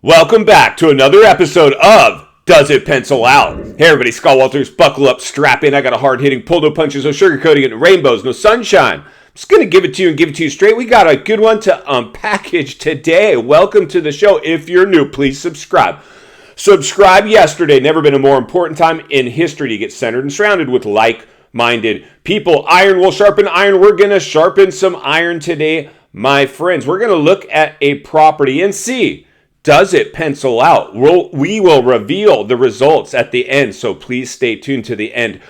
Welcome back to another episode of Does It Pencil Out? Hey everybody, Scott Walters, buckle up, strap in. I got a hard-hitting pull, no punches, no sugarcoating it, rainbows, no sunshine. I'm just going to give it to you and give it to you straight. We got a good one to unpackage today. Welcome to the show. If you're new, please subscribe. Subscribe yesterday. Never been a more important time in history to get centered and surrounded with like-minded people. Iron will sharpen iron. We're going to sharpen some iron today, my friends. We're going to look at a property and see, does it pencil out? We will reveal the results at the end, so please stay tuned to the end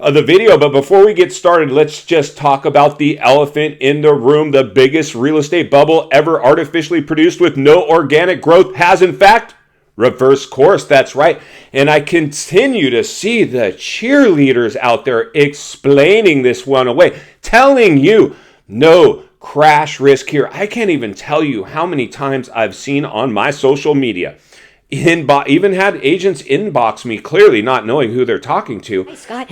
of the video. But before we get started, let's just talk about the elephant in the room. The biggest real estate bubble ever artificially produced with no organic growth has, in fact, reversed course. That's right. And I continue to see the cheerleaders out there explaining this one away, telling you no crash risk here. I can't even tell you how many times I've seen on my social media, even had agents inbox me clearly not knowing who they're talking to. Hey Scott,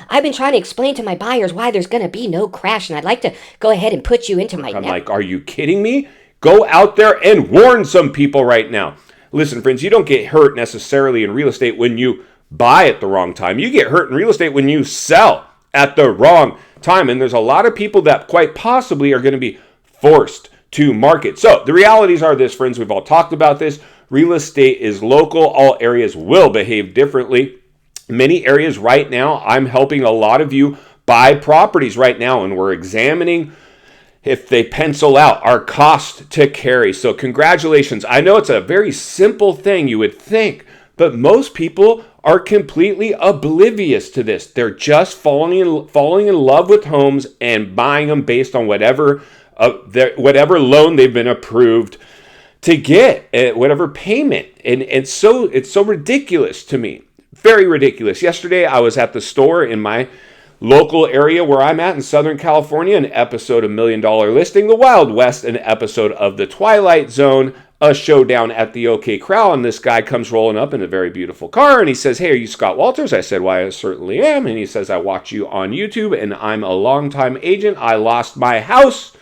I've been trying to explain to my buyers why there's going to be no crash, and I'd like to go ahead and put you into my I'm like, are you kidding me? Go out there and warn some people right now. Listen, friends, you don't get hurt necessarily in real estate when you buy at the wrong time. You get hurt in real estate when you sell at the wrong time. And there's a lot of people that quite possibly are going to be forced to market. So the realities are this, friends. We've all talked about this. Real estate is local. All areas will behave differently. Many areas right now, I'm helping a lot of you buy properties right now, and we're examining if they pencil out our cost to carry. So congratulations. I know it's a very simple thing, you would think, but most people are completely oblivious to this. They're just falling in love with homes and buying them based on whatever loan they've been approved to get, whatever payment. And it's so ridiculous to me. Very ridiculous. Yesterday, I was at the store in my local area where I'm at in Southern California, an episode of $1 Million Listing, The Wild West, an episode of The Twilight Zone, a showdown at the OK Corral, and this guy comes rolling up in a very beautiful car, and he says, "Hey, are you Scott Walters?" I said, "Why, I certainly am." And he says, "I watch you on YouTube, and I'm a longtime agent. I lost my house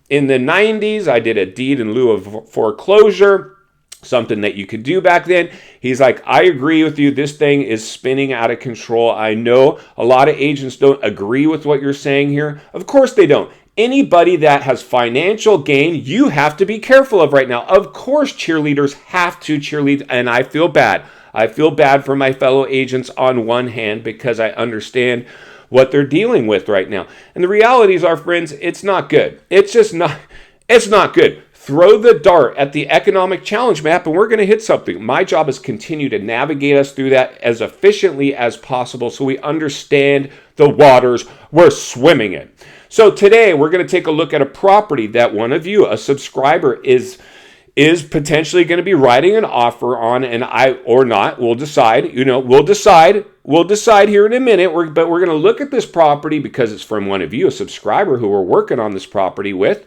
in the 90s. I did a deed in lieu of foreclosure, something that you could do back then." He's like, "I agree with you. This thing is spinning out of control. I know a lot of agents don't agree with what you're saying here." Of course they don't. Anybody that has financial gain, you have to be careful of right now. Of course, cheerleaders have to cheerlead, and I feel bad. I feel bad for my fellow agents on one hand because I understand what they're dealing with right now. And the realities are, friends, it's not good. It's not good. Throw the dart at the economic challenge map, and we're going to hit something. My job is continue to navigate us through that as efficiently as possible so we understand the waters we're swimming in. So today we're going to take a look at a property that one of you, a subscriber, is potentially going to be writing an offer on, and we'll decide. We'll decide here in a minute. But we're going to look at this property because it's from one of you, a subscriber, who we're working on this property with,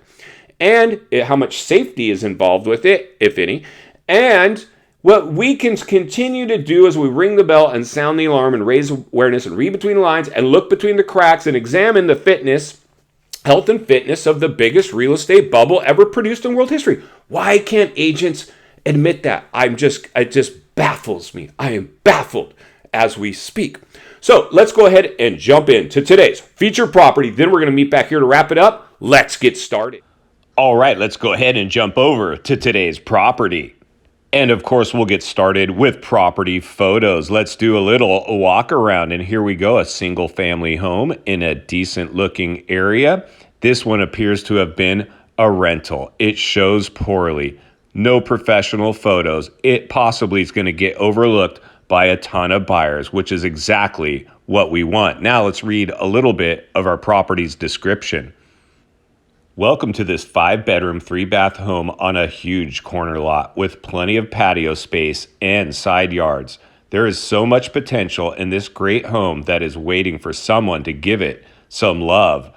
and how much safety is involved with it, if any, and what we can continue to do as we ring the bell and sound the alarm and raise awareness and read between the lines and look between the cracks and examine the health and fitness of the biggest real estate bubble ever produced in world history. Why can't agents admit that? It just baffles me. I am baffled as we speak. So let's go ahead and jump into today's featured property. Then we're going to meet back here to wrap it up. Let's get started. All right, let's go ahead and jump over to today's property. And of course, we'll get started with property photos. Let's do a little walk around. And here we go, a single family home in a decent looking area. This one appears to have been a rental. It shows poorly. No professional photos. It possibly is going to get overlooked by a ton of buyers, which is exactly what we want. Now let's read a little bit of our property's description. Welcome to this 5-bedroom, 3-bath home on a huge corner lot with plenty of patio space and side yards. There is so much potential in this great home that is waiting for someone to give it some love.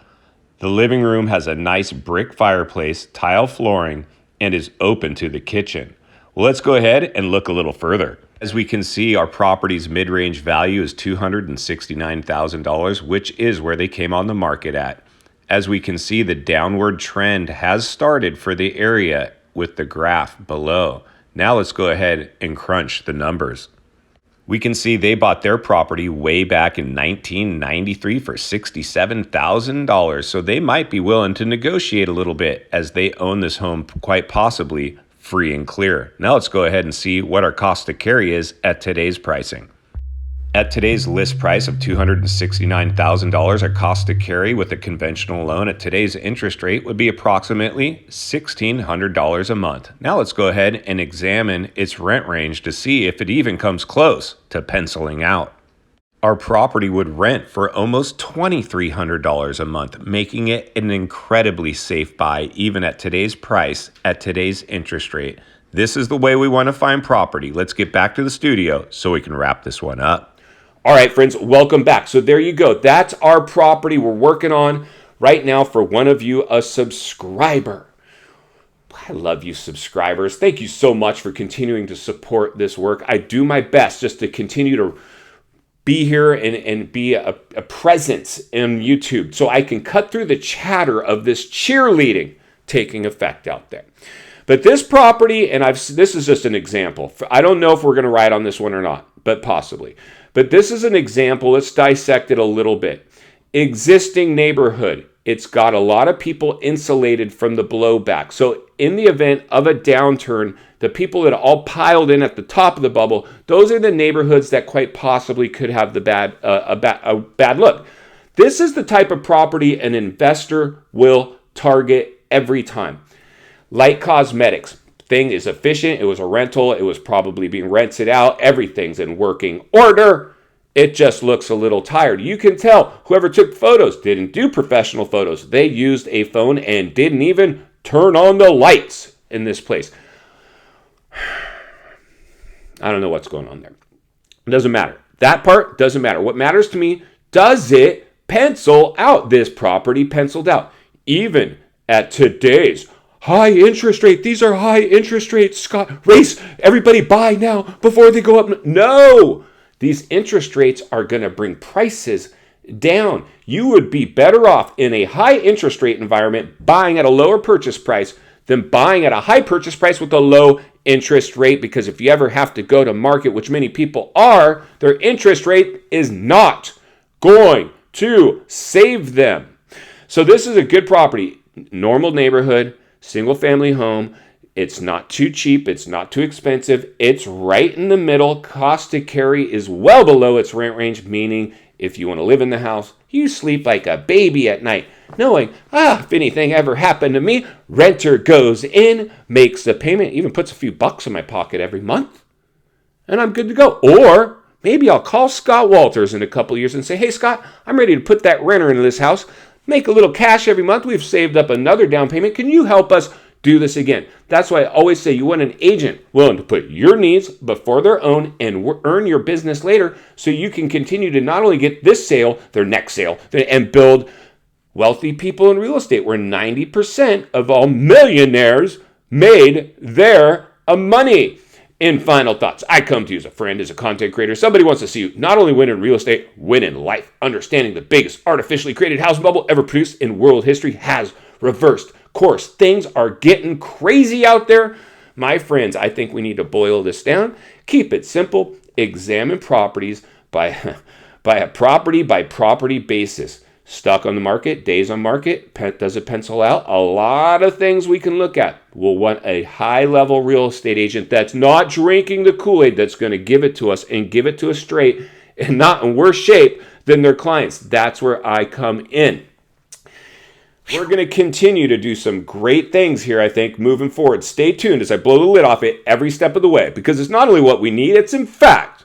The living room has a nice brick fireplace, tile flooring, and is open to the kitchen. Well, let's go ahead and look a little further. As we can see, our property's mid-range value is $269,000, which is where they came on the market at. As we can see, the downward trend has started for the area with the graph below. Now let's go ahead and crunch the numbers. We can see they bought their property way back in 1993 for $67,000, so they might be willing to negotiate a little bit as they own this home quite possibly free and clear. Now let's go ahead and see what our cost to carry is at today's pricing. At today's list price of $269,000, our cost to carry with a conventional loan at today's interest rate would be approximately $1,600 a month. Now let's go ahead and examine its rent range to see if it even comes close to penciling out. Our property would rent for almost $2,300 a month, making it an incredibly safe buy even at today's price, at today's interest rate. This is the way we want to find property. Let's get back to the studio so we can wrap this one up. All right, friends, welcome back. So there you go. That's our property we're working on right now for one of you, a subscriber. I love you, subscribers. Thank you so much for continuing to support this work. I do my best just to continue to be here and be a presence in YouTube so I can cut through the chatter of this cheerleading taking effect out there. But this property, and this is just an example. I don't know if we're going to ride on this one or not, but possibly. But this is an example. Let's dissect it a little bit. Existing neighborhood. It's got a lot of people insulated from the blowback. So in the event of a downturn, the people that all piled in at the top of the bubble, those are the neighborhoods that quite possibly could have the bad look. This is the type of property an investor will target every time. Light cosmetics. Thing is efficient. It was a rental. It was probably being rented out. Everything's in working order. It just looks a little tired. You can tell whoever took photos didn't do professional photos. They used a phone and didn't even turn on the lights in this place. I don't know what's going on there. It doesn't matter. That part doesn't matter. What matters to me, does it pencil out? This property penciled out. Even at today's high interest rate. These are high interest rates, Scott. Race, everybody buy now before they go up. No, these interest rates are going to bring prices down. You would be better off in a high interest rate environment buying at a lower purchase price than buying at a high purchase price with a low interest rate, because if you ever have to go to market, which many people are, their interest rate is not going to save them. So this is a good property, normal neighborhood, single family home. It's not too cheap. It's not too expensive. It's right in the middle. Cost to carry is well below its rent range, meaning if you want to live in the house, you sleep like a baby at night, knowing, if anything ever happened to me, renter goes in, makes the payment, even puts a few bucks in my pocket every month, and I'm good to go. Or maybe I'll call Scott Walters in a couple of years and say, hey, Scott, I'm ready to put that renter into this house. Make a little cash every month. We've saved up another down payment. Can you help us do this again? That's why I always say you want an agent willing to put your needs before their own and earn your business later, so you can continue to not only get this sale, their next sale, and build wealthy people in real estate, where 90% of all millionaires made their money. In final thoughts, I come to you as a friend, as a content creator. Somebody wants to see you not only win in real estate, win in life. Understanding the biggest artificially created housing bubble ever produced in world history has reversed course. Things are getting crazy out there. My friends, I think we need to boil this down. Keep it simple. Examine properties by a property by property basis. Stuck on the market, days on market, does it pencil out? A lot of things we can look at. We'll want a high-level real estate agent that's not drinking the Kool-Aid, that's going to give it to us and give it to us straight and not in worse shape than their clients. That's where I come in. We're going to continue to do some great things here, I think, moving forward. Stay tuned as I blow the lid off it every step of the way, because it's not only what we need, it's in fact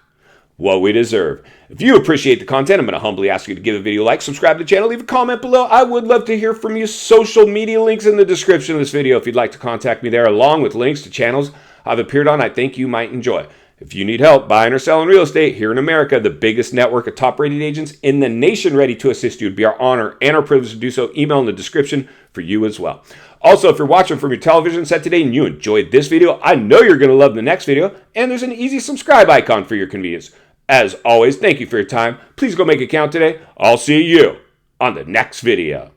what we deserve. If you appreciate the content, I'm going to humbly ask you to give the video a like, subscribe to the channel, leave a comment below. I would love to hear from you. Social media links in the description of this video if you'd like to contact me there, along with links to channels I've appeared on I think you might enjoy. If you need help buying or selling real estate here in America, the biggest network of top-rated agents in the nation ready to assist you, it'd be our honor and our privilege to do so. Email in the description for you as well. Also, if you're watching from your television set today and you enjoyed this video, I know you're going to love the next video, and there's an easy subscribe icon for your convenience. As always, thank you for your time. Please go make it count today. I'll see you on the next video.